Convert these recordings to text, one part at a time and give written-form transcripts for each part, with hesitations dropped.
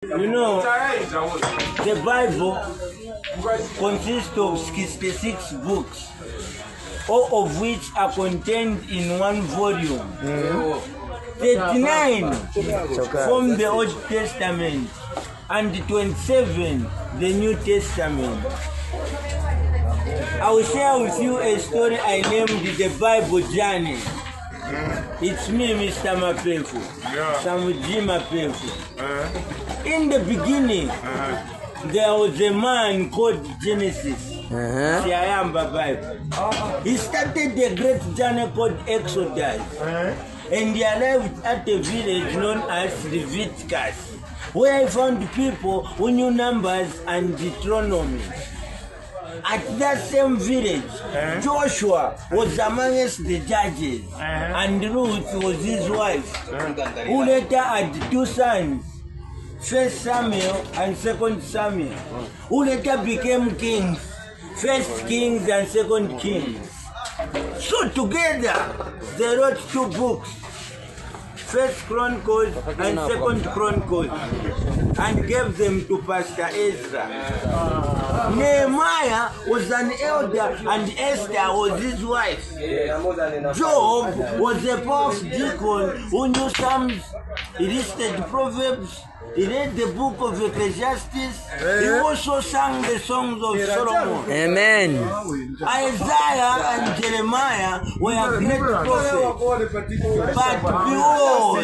You know, the Bible consists of 66 books, all of which are contained in one volume. 39 from the Old Testament and 27 the New Testament. I will share with you a story I named the Bible Journey. It's me, Mr. Mapefu, Samuji Mapefu. In the beginning, there was a man called Genesis. Siayamba Bible. He started a great journey called Exodus. And he arrived at a village known as Leviticus, where he found people who knew numbers and Deuteronomy. At that same village, Joshua was amongst the judges, and Ruth was his wife, who later had two sons, 1 Samuel and 2 Samuel, who later became kings, 1 Kings and 2 Kings. So together, they wrote two books, 1 Chronicles and 2 Chronicles, and gave them to Pastor Ezra. Nehemiah was an elder and Esther was his wife. Job was a powerful deacon who knew Psalms, he listed Proverbs, he read the book of Ecclesiastes, he also sang the songs of Solomon. Amen. Isaiah and Jeremiah were great prophets. But behold,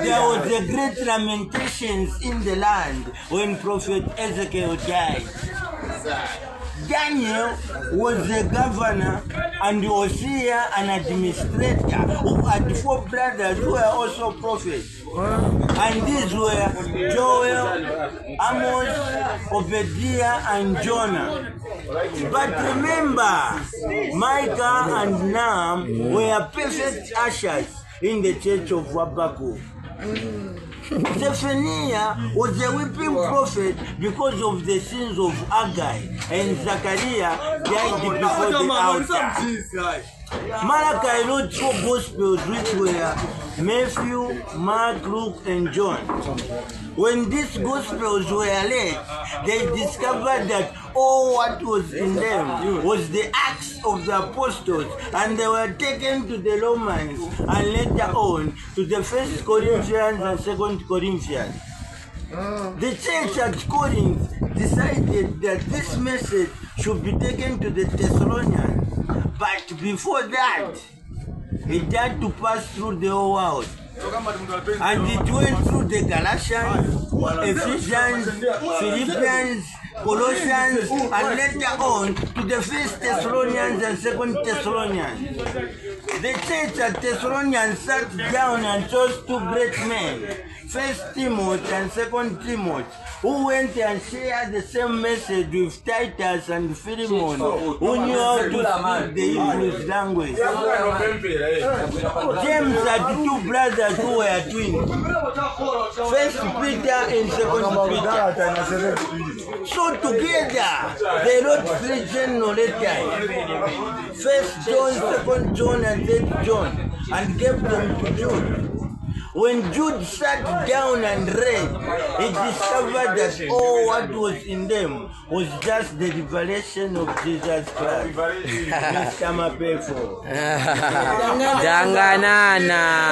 there was a great lamentations in the land when Prophet Ezekiel died. Daniel was a governor and Hosea an administrator who had 4 brothers who were also prophets. And these were Joel, Amos, Obadiah, and Jonah. But remember, Micah and Nahum were perfect ushers in the church of Habakkuk. Zephaniah was a weeping prophet because of the sins of Haggai, and Zechariah died before the altar. Malachi wrote 4 Gospels, which were Matthew, Mark, Luke, and John. When these Gospels were read, they discovered that all what was in them was the Acts of the Apostles, and they were taken to the Romans and later on to the 1 Corinthians and 2 Corinthians. The church at Corinth decided that this message should be taken to the Thessalonians, but before that, it had to pass through the whole world. And it went through the Galatians, Ephesians, Philippians, Colossians, and later on to the 1 Thessalonians and 2 Thessalonians. The church at Thessalonians sat down and chose 2 great men, 1 Timothy and 2 Timothy, who went and shared the same message with Titus and Philemon, who knew how to speak the Hebrew language. James had 2 brothers who were twins, 1 Peter and 2 Peter. So together, they wrote 3 general letters, 1 John, 2 John, and 3 John, and gave them to Jude. When Jude sat down and read, he discovered that all what was in them was just the revelation of Jesus Christ. Mr. Mapefu. Danganana.